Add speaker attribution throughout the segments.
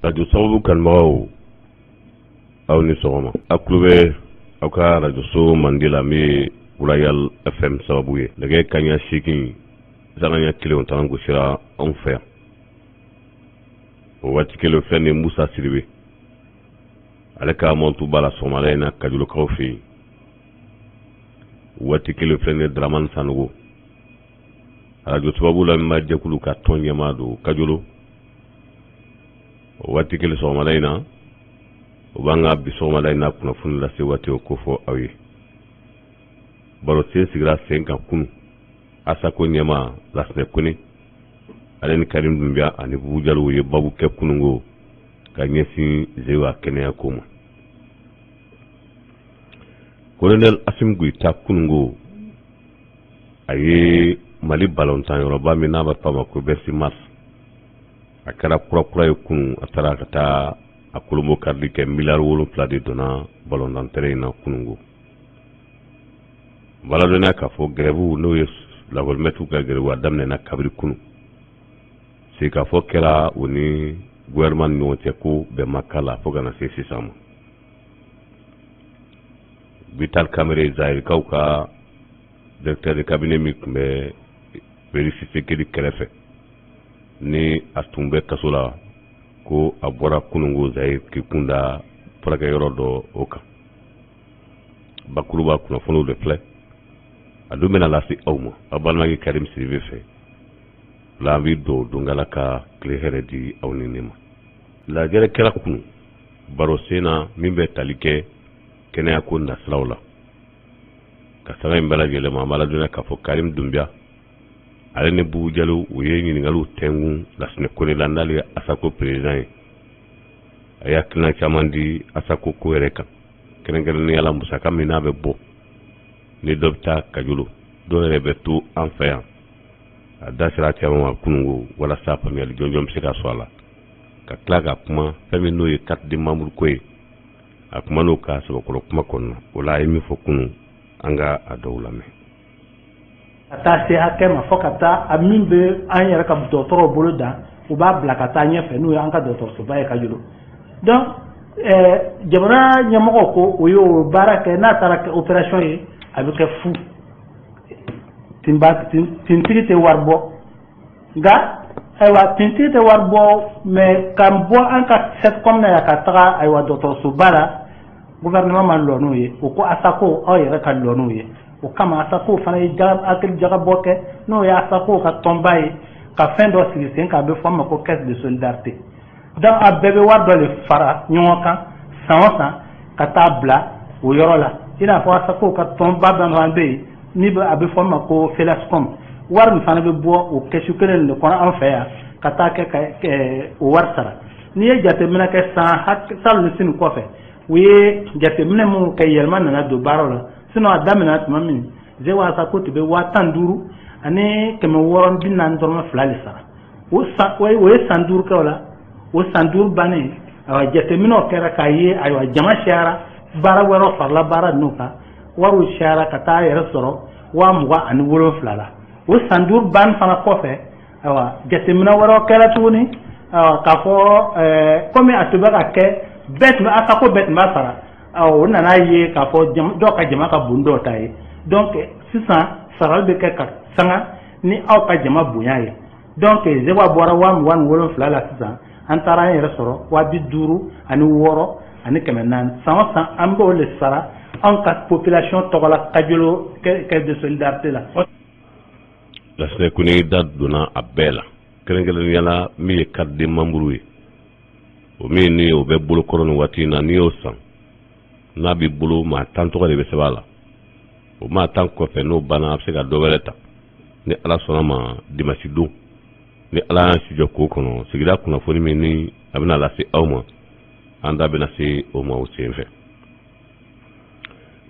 Speaker 1: radio sababu kanbagaw aw ni sɔgɔma a kulo bɛ aw ka radio so Mandela mi Royal FM sababu ye nɛgɛ kaɲa 8 zanaɲa 1 tan gosira anw fɛ yan o waati kelen fɛn ni Musa Siribe ale ka montu bala sɔgɔmada in na Kajulukaw fɛ yen waati kelen fɛn ni Dramane Sanogo radio sababu la ma jɛkulu ka tɔn ɲɛmaa don Kajolo o waati kelen sɔgɔmada in na o b'an ka bi sɔgɔmada in na kunnafoni lase waati o ko fɔ aw ye baro sen sigira sen kan kunu Asako ɲɛmaa Lasinɛ Kone ale ni Karim Dunbiya ani Bubu Jalo ye babu kɛ kunungo ka ɲɛsin Zewa kɛnɛya ko ma Colonel Asim Goita kunungo a ye Mali balontan yɔrɔba min n'a bɛ f'a ma ko Bercy Mars a kɛra kurakura ye kunu a taara ka taa a kolombo karili kɛ miliyari 7 de donna balontan terrain in na kunungo baladɔnya k'a fɔ grève n'o ye lakɔlimɛtiriw ka grève a daminɛna kabiri kunu c'est k'a fɔ kɛra o ni gouvernement ni ɲɔgɔn cɛ ko bɛn ma k'a la fo ka na se sisan ma Vital Kamerhe Zahirikaw ka directeur de cabinet min tun bɛ Félix Tshisekedi kɛrɛfɛ ni a tun bɛ kaso la ko a bɔra kunungo Zahir k'i kunda furakɛyɔrɔ dɔ o kan bakuruba kunnafoniw de filɛ a dun bɛna lase aw ma a balimakɛ Karim Siribe fɛ la an bɛ don dongala ka tile hɛrɛ di aw ni ne ma lajɛrɛ kɛra kunu baro sen na min bɛ tali kɛ kɛnɛya ko nasiraw la ka sanga in bɛɛ lajɛlen ma an b'a ladɔnya k'a fɔ Karim Dunbiya ale ni Bubu Jalo u ye ɲininkaliw tɛngun Lasinɛ Kone la n'ale ye Asako président ye a ye hakilina caman di Asako ko yɛrɛ kan kɛrɛnkɛrɛnnenya la musaka min n'a bɛ bɔ ni dɔ bɛ taa Kajolo dɔw yɛrɛ bɛ to an fɛ yan a da sera caman ma kunungo walasa faamuyali jɔnjɔn bɛ se ka sɔrɔ a la ka tila ka kuma fɛn min n'o ye carte de membre ko ye a kuma n'o ka sɛbɛkɔrɔ kuma kɔnɔna o la a ye min fɔ kunu an ka a dɔw lamɛn
Speaker 2: ka taa se hakɛ ma fɔ ka taa a min bɛ an yɛrɛ ka dɔgɔtɔrɔw bolo da u b'a bila ka taa ɲɛfɛ n'o ye an ka dɔgɔtɔrɔsoba ye Kajolo donc jamana ɲɛmɔgɔ ko o y'o baara kɛ n'a taara kɛ opération ye a bɛ kɛ fu tintigi tɛ wari bɔ nka ayiwa tintigi tɛ wari bɔ mais k'an bɔ an ka SETCOM na yan ka taga ayiwa dɔgɔtɔrɔsoba la gouvernement ma lɔ n'o ye o ko Asako aw yɛrɛ ka lɔ n'o ye o kama Asako fana ye hakili jagabɔ kɛ n'o ye Asako ka tɔnba ye ka fɛn dɔ sigi sen kan a bɛ fɔ a ma ko caisse de solidarité donc a bɛɛ bɛ wari dɔ de fara ɲɔgɔn kan san o san ka taa bila o yɔrɔ la i n'a fɔ Asako ka tɔnba dɔ fana bɛ yen ni a bɛ fɔ a ma ko FELASCOM wari min fana bɛ bɔ o kɛsu kelen de kɔnɔ an fɛ yan ka taa kɛ o wari sara n'i ye jateminɛ kɛ salon sini kɔfɛ u ye jateminɛ minnu kɛ yɛlɛma nana don baaraw la sinon a daminɛna tuma min Zewa Asako tun bɛ 15,000 ani 640 dɔrɔmɛ 2 de sara o ye san 5 kɛ o la o san 5 bannen ayiwa jateminɛw kɛra k'a ye ayiwa jama cayara baara wɛrɛw farala baara ninnu kan wariw cayara ka taa yɛrɛ sɔrɔ 27,000 la o san 5 ban fana kɔfɛ ayiwa jateminɛ wɛrɛw kɛra tuguni k'a fɔ komi a tun bɛ ka kɛ bɛɛ tun bɛ Asako bɛɛ tun b'a sara o nana ye k'a fɔ dɔw ka jama ka bon dɔw ta ye donc sisan sarali bɛ kɛ ka sanga ni aw ka jama bonya ye donc Zewa bɔra 27,000 la sisan an taara an yɛrɛ sɔrɔ 50,6 ani 400 san o san an b'o de sara an ka population tɔgɔ la Kajolo caisse de solidarité la.
Speaker 1: Lasinɛ Kone da donna a bɛɛ la kɛrɛnkɛrɛnnenya la min ye carte de membre ye o min ni o bɛ bolokɔrɔ nin waati in na n'i y'o san n'a b'i bolo maa 10 tɔgɔ de bɛ sɛbɛn a la o maa 10 kɔfɛ n'o banna a bɛ se ka dɔ wɛrɛ ta ni Ala sɔnna ma dimanche don ni Ala y'an si jɔ k'o kɔnɔ sigida kunnafoni min ni a bɛna lase aw ma an da bɛna se o ma o sen fɛ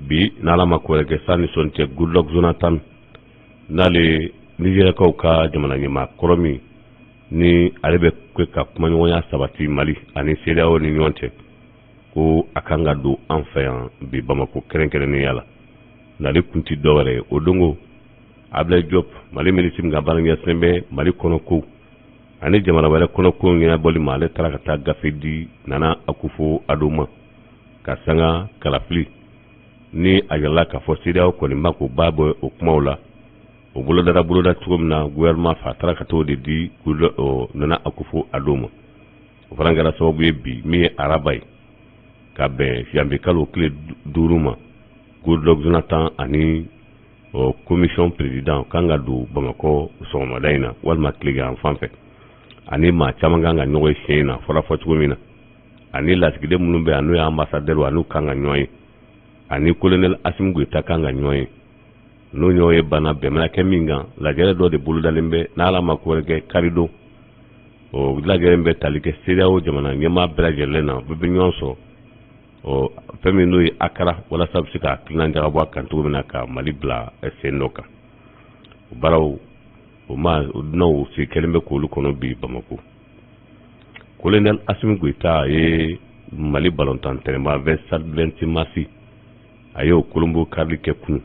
Speaker 1: bi n'Ala ma ko wɛrɛ kɛ sa ni sɔnni cɛ Goodluck Jonathan n'ale Nigérikaw ka jamana ɲɛmaa kɔrɔ min ni ale bɛ ka kumaɲɔgɔnya sabati Mali ani CEDEAO ni ɲɔgɔn cɛ ko a kan ka don an fɛ yan bi Bamako kɛrɛnkɛrɛnnenya la n'ale kun ti dɔwɛrɛ ye o dongo Ablaye Diop Mali ministre min ka baara ɲɛsinnen bɛ Mali kɔnɔ ko ani jamana wɛrɛ kɔnɔ ko ŋɛna bɔli ma ale taara ka taa gafe di Nana Akufo-Addo ma ka sanga kalafili ni a yɛlɛla k'a fɔ CEDEAO kɔni ma ko b'a bɔ o kumaw la o boloda cogo min na gouvernement fa taara ka t'o de di Nana Akufo-Addo ma o fana kɛra sababu ye bi min ye araba ye ka bɛn janvier kalo tile 5 ma Goodluck Jonathan ani commission président kan ka don Bamakɔ sɔgɔmada in na walima tilegan fan fɛ ani maa caman kan ka ɲɔgɔn ye siɲɛ na fɔra fɔ cogo min na ani lasigiden minnu bɛ yan n'o ye ambassadeur wa n'u kan ka ɲɔgɔn ye ani colonel Assimi Goïta kan ka ɲɔgɔn ye n'o ɲɔgɔn ye bana bɛnbɛnakɛ min kan lajɛrɛ dɔ de bolodalen bɛ n'ala ma ko wɛrɛ kɛ karido o lajɛrɛ bɛ tali kɛ CEDEAO jamana ɲɛmaa bɛɛ lajɛlen na bɛɛ bɛ ɲɔgɔn sɔrɔ fɛn min n'o ye akara walasa bɛ se ka hakilina jagabɔ a kan cogo min na ka Mali bila sen dɔ kan o baaraw o dunanw si kɛlen bɛ k'olu kɔnɔ bi Bamako colonel Assimi Goïta ye Mali balontan tɛnɛnba 26 mars a y'o Kolonbo karili kɛ kunu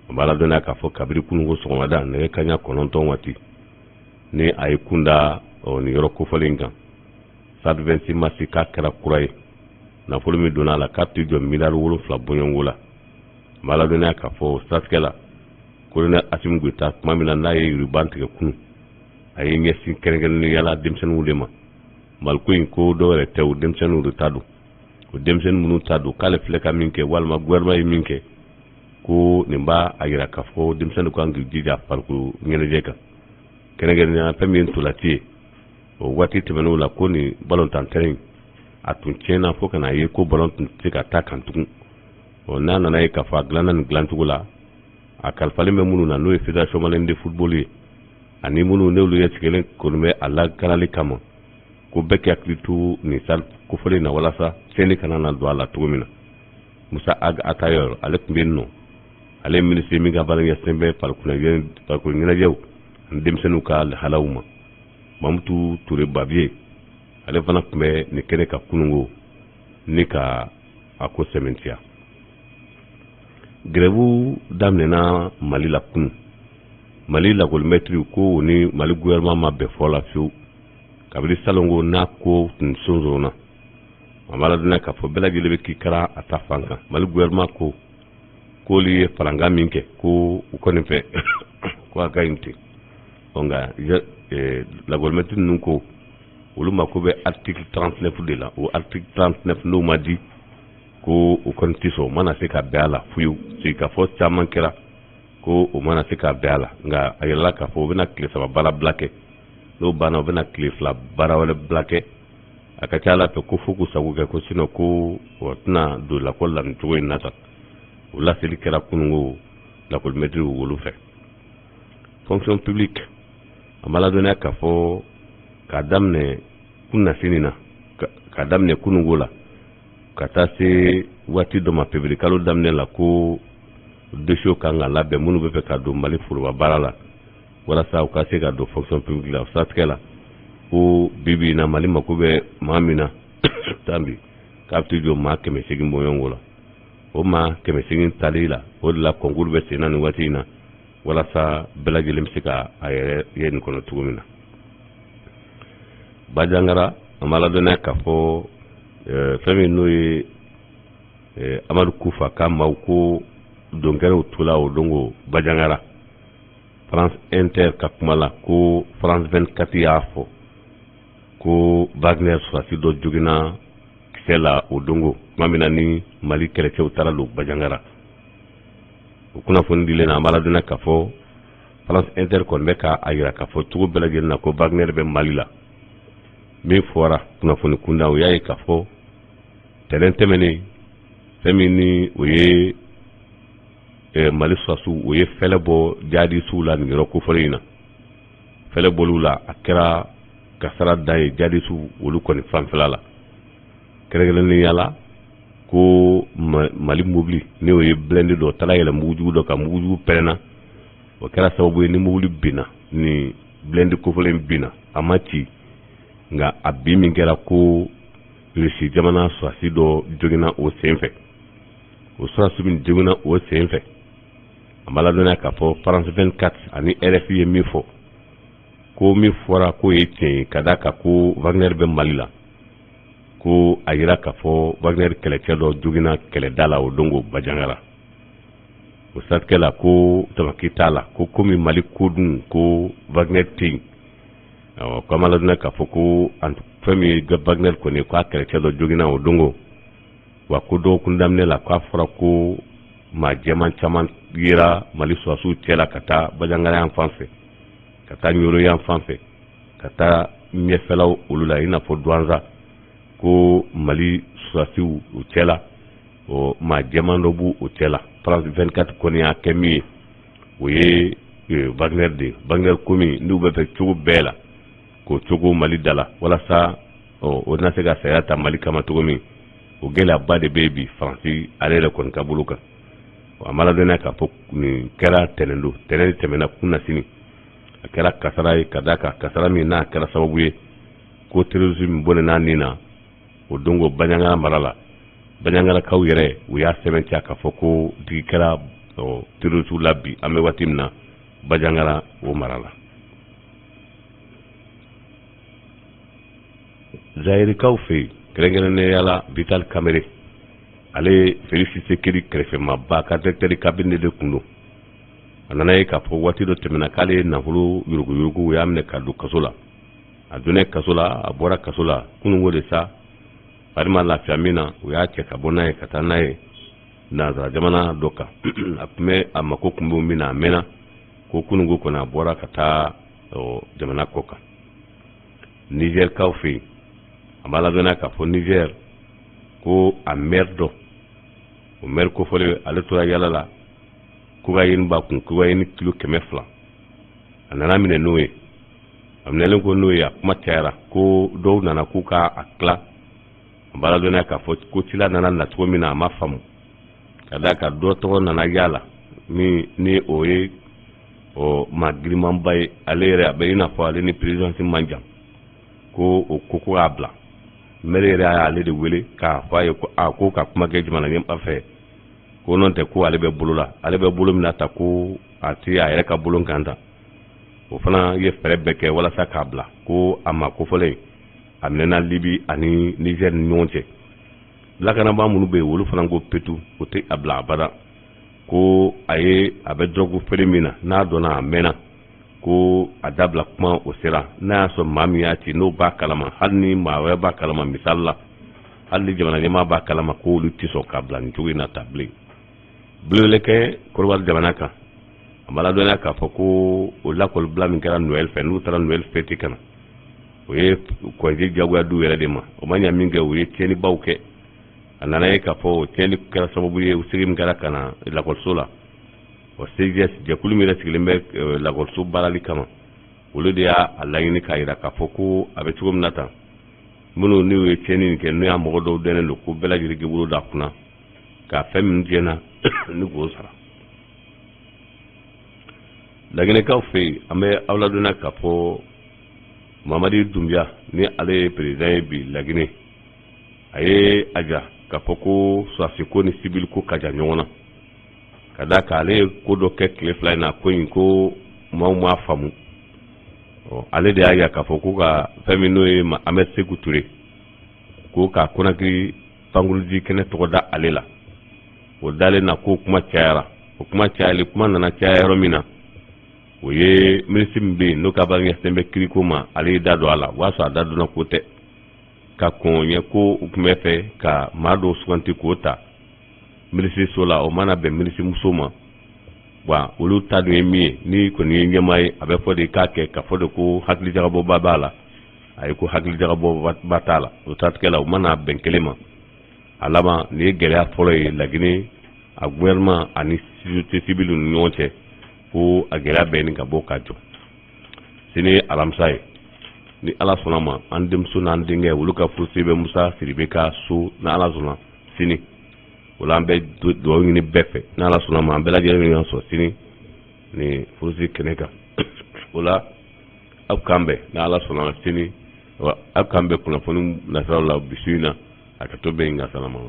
Speaker 1: o b'a la dɔnniya k'a fɔ kabiri kunu ko sɔgɔmada nɛgɛ kanɲɛ 9 waati ni a ye kunda nin yɔrɔ kofɔlen kan 26 mars k'a kɛra kura ye nafolo min donna a la k'a tɛ jɔ miliyari 7 bɔɲɔngo la o b'a la dɔnniya k'a fɔ siratigɛ la colonel Assimi Goïta tuma min na n'a ye yuriban tigɛ kunu a ye ɲɛsin kɛrɛnkɛrɛnnen yala denmisɛnninw de ma maliko in ko dɔw yɛrɛ tɛ o denmisɛnninw de ta don o denmisɛnnin minnu ta don k'ale filɛ ka min kɛ walima gouvernement ye min kɛ ko nin b'a a yira k'a fɔ denmisɛnninw kan k'u jija farikolo ɲɛnajɛ kan kɛrɛnkɛrɛnnenya fɛn min ye ntolanci ye o waati tɛmɛn'o la ko nin balontan terrain a tun tiɲɛna fo ka n'a ye ko balon tun tɛ se ka taa kan tugun n'a nana ye k'a fɔ a dilanna nin dilancogo la a kalifalen bɛ minnu na n'o ye fédération malienne de football ye ani minnu n'olu ye sigilen kɔni bɛ a lakanali kama ko bɛɛ k'i hakili to nin salle kofɔlen na walasa cɛnni kana na don a la cogo min na Musa Atayɔr ale tun bɛ yen nɔ ale ye ministre min ka baara ɲɛsinnen bɛ farikolo ɲɛnajɛw ani denmisɛnninw ka lahalaw ma Mamutu Ture Babiye ale fana tun bɛ nin kɛnɛ ka kunungo ni ka a ko sɛmɛntiya grève daminɛna Mali la kunu Mali lakɔlimɛtiriw ko ni Mali gouvernement ma bɛn fɔ la fiyewu kabiri salongo n'a ko tun sonsoronna a b'a la dɔnniya k'a fɔ bɛɛ lajɛlen bɛ k'i kɛra a ta fan kan Mali gouvernement ko k'olu ye faranga min kɛ ko u kɔni fɛ ko a ka ɲi ten nka lakɔlimɛtiri ninnu ko olu mako bɛ article 39 de la o article 39 n'o ma di ko o kɔni tɛ sɔn o mana se ka bɛn a la fiyewu c'est k'a fɔ caman kɛra ko o mana se ka bɛn a la nka a yɛlɛla k'a fɔ u bɛna tile 3 baara bila kɛ n'o banna u bɛna tile 2 baara wɛrɛ bila kɛ a ka ca Ala fɛ ko fo k'u sago kɛ ko sinon ko o tɛna don lakɔli la nin cogo in na tan o laseli kɛra kunungo lakɔlimɛtiriw wolo fɛ fonction publique a b'a la dɔnniya k'a fɔ k'a daminɛ kunasini na k'a daminɛ kunungo la ka taa se waati dɔ ma février kalo daminɛ la ko dossier kan ka labɛn minnu bɛ fɛ ka don Mali foroba baara la walasa u ka se ka don fonction publique la o siratigɛ la ko bibi na Mali mako bɛ maa min na tanbi k'a bɛ t'i jɔ maa 800 bɔɲɔngo la o maa 800 tali la o de la concours bɛ sen na nin waati in na walasa bɛɛ lajɛlen bɛ se ka a yɛrɛ ye nin kɔnɔ cogo min na Bajangara a b'a la dɔnniya k'a fɔ fɛn min n'o ye Amadu Kufa ka maaw ko donkɛrɛw tola o dongo Bajangara France Inter ka kuma la ko France 24 y'a fɔ ko Wagner sɔrɔdasi dɔ joginna kisɛ la o dongo tuma min na ni Mali kɛlɛcɛw taara don Bajangara o kunnafoni dilen na a b'a la dɔnniya k'a fɔ France Inter kɔni bɛ k'a yira k'a fɔ cogo bɛɛ lajɛlen na ko Wagner bɛ Mali la min fɔra kunnafoni kunda o y'a ye k'a fɔ tɛrɛn tɛmɛnen fɛn min ni o ye Mali sɔrɔdasiw o ye fɛlɛ bɔ jihadisiw la nin yɔrɔ kofɔlen in na fɛlɛ bɔliw la a kɛra kasara da ye jihadisiw olu kɔni fanfɛla la kɛrɛnkɛrɛnnenya la ko Mali mobili ni o ye blindé dɔ taara yɛlɛ mugujugu dɔ kan mugujugu pɛrɛnna o kɛra sababu ye ni mobili binna ni blindé kofɔlen binna a ma ci nka a bin min kɛra ko Rusi jamana sɔrɔdasi dɔ joginna o sen fɛ o sɔrɔdasi min joginna o sen fɛ a b'a la dɔnniya k'a fɔ France 24 ani RFI ye min fɔ ko mi fɔra ko ye tiɲɛ ye ka da ka ko Wagner bɛ Mali la ko a yira k'a fɔ Wagner kɛlɛcɛ dɔ joginna kɛlɛda la o dongo Bajangara o satikɛ la ko tamaki t'a la ko komi Mali ko dun ko Wagner tɛ yen ko an ma ladɔnniya k'a fɔ ko fɛn min ye Wagner kɔni ko a kɛlɛcɛ dɔ joginna o dongo wa ko dɔgɔkun daminɛ la k'a fɔra ko maa jɛman caman yera Mali sɔrɔsiw cɛ la ka taa Bajangara yan fan fɛ ka taa Ɲoro yan fan fɛ ka taa ɲɛfɛlaw olu la i n'a fɔ Douanza ko Mali sɔrɔsiw u cɛ la maa jɛman dɔ b'u o cɛ la France 24 kɔni y'a kɛ min ye o ye Wagner de Wagner komi n'u bɛ fɛ cogo bɛɛ la k'o cogo Mali da la walasa o na se ka saya ta Mali kama cogo min o gɛlɛyaba de bɛ bi Faransi ale yɛrɛ kɔni ka bolo kan a ma ladɔnniya k'a fɔ nin kɛra tɛnɛn don tɛnɛn tɛmɛna kunna sini a kɛra kasara ye ka da kan kasara min n'a kɛra sababu ye ko terrorisme bɔnnen n'a nin na o dongo Bajangara mara la Bajangarakaw yɛrɛ u y'a sɛbɛntiya k'a fɔ ko digi kɛra terroriste la bi an bɛ waati min na Bajangara o mara la. Zahirikaw fɛ yen kɛrɛnkɛrɛnnenya la Vital Kamerhe ale Félix Tshisekedi kɛrɛfɛmaba ka directeur cabinet de kun don a nana ye k'a fɔ waati dɔ tɛmɛna k'ale ye nafolo yuruguyurugu u y'a minɛ ka don kaso la a donnen kaso la a bɔra kaso la kunungo de sa Parima lafiya min na u y'a cɛ ka bɔ n'a ye ka taa n'a ye nanzara jamana dɔ kan a tun bɛ a mako kun bɛ min na a mɛnna ko kunungo kɔni a bɔra ka taa jamana kɔ kan Nigerkaw fɛ yen a b'a ladɔnniya k'a fɔ Niger ko a maire dɔ o maire kofɔlen ale tora yala la cocaïne b'a kun cocaïne kilo 200 a nana minɛ n'o ye a minɛlen ko n'o ye a kuma cayara ko dɔw nana k'u k'a tila a b'a ladɔnniya k'a fɔ ko cila nana na cogo min na a ma faamu ka da ka dɔ tɔgɔ nana yala ni o ye maa girimanba ye ale yɛrɛ a bɛ i n'a fɔ ale ni présidence man jan ko o ko k'a bila maire yɛrɛ y'ale de wele k'a fɔ a ye ko ka kuma kɛ jamana ɲɛmaa fɛ ko n'o tɛ ko ale bɛ bolo la ale bɛ bolo min na ta ko a ti a yɛrɛ ka bolo kan ta o fana ye fɛɛrɛ bɛɛ kɛ walasa k'a bila ko a ma kofɔlen a minɛna Libi ani Niger ni ɲɔgɔn cɛ lakanabaa minnu bɛ yen olu fana ko petu o tɛ a bila abada ko a bɛ drogue feere min na n'a dɔnna a mɛnna ko a dabila kuma o sera n'a y'a sɔrɔ maa min y'a ci n'o b'a kalama hali ni maa wɛrɛ b'a kalama misali la hali ni jamana ɲɛmaa b'a kalama ko olu tɛ sɔn k'a bila nin cogo in na ta bilen bulonle kɛ Korowari jamana kan a ma ladɔnniya k'a fɔ ko o lakɔlibila min kɛra Noël fɛ n'u taara Noël fête kana o ye kɔnje jagoya du yɛrɛ de ma o ma ɲɛ min kɛ o ye tiɲɛnibaw kɛ a nana ye k'a fɔ o tiɲɛni kɛra sababu ye u sigi min kɛra ka na lakɔliso la o CGS jɛkulu min yɛrɛ sigilen bɛ lakɔliso baarali kama olu de y'a laɲini k'a jira k'a fɔ ko a bɛ cogo min na tan minnu n'u ye tiɲɛni nin kɛ n'u y'a mɔgɔ dɔw dɛnnen don ko bɛɛ lajɛlen k'i bolo da kunna k'a fɛn min tiɲɛna ni k'o sara Laginɛkaw fɛ yen an bɛ aw ladɔnniya k'a fɔ Mamadi Dunbiya ni ale ye président ye bi Laginɛ a ye a jira k'a fɔ ko sɔrɔdasi ko ni civil ko ka jan ɲɔgɔn na ka da kan ale ye ko dɔ kɛ tile 2 in na ko in ko maaw m'a faamu ale de y'a jira k'a fɔ ko ka fɛn min n'o ye Ahmed Sékou Touré ko ka Conakry pankurunji kɛnɛ tɔgɔ da ale la o dalen na ko kuma cayara o kuma cayali kuma nana caya yɔrɔ min na o ye minisiri min bɛ yen n'o ka baara ɲɛsinnen bɛ kiriko ma ale da don a la o b'a sɔrɔ a da donna ko tɛ ka kɔn ɲɛ ko u tun bɛ fɛ ka maa dɔw suganti k'o ta minisiri so la o mana bɛn minisiri muso ma wa olu ta dun ye min ye ni kɔni ye ɲɛmaa ye a bɛ fɔ de k'a kɛ ka fɔ de ko hakilijagabɔba b'a la a ye ko hakilijagabɔba t'a la o tatigɛ la o mana bɛn kelen ma a laban nin ye gɛlɛya fɔlɔ ye Laginɛ a gouvernement ani société civile ni ɲɔgɔn cɛ ko a gɛlɛya bɛɛ ni ka bɔ ka jɔ sini ye alamisa ye ni Ala sɔnna ma an denmuso n'an denkɛ olu ka furusi bɛ Musa Sidibe ka so ni Ala sɔnna sini o la an bɛ dugawu ɲini bɛɛ fɛ ni Ala sɔnna ma an bɛɛ lajɛlen ɲɔgɔn sɔrɔ sini ni furusi kɛnɛ kan o la aw k'an bɛn ni Ala sɔnna ma sini aw k'an bɛn kunnafoni nasiraw la bisi in na a ka to bɛ yen nka salama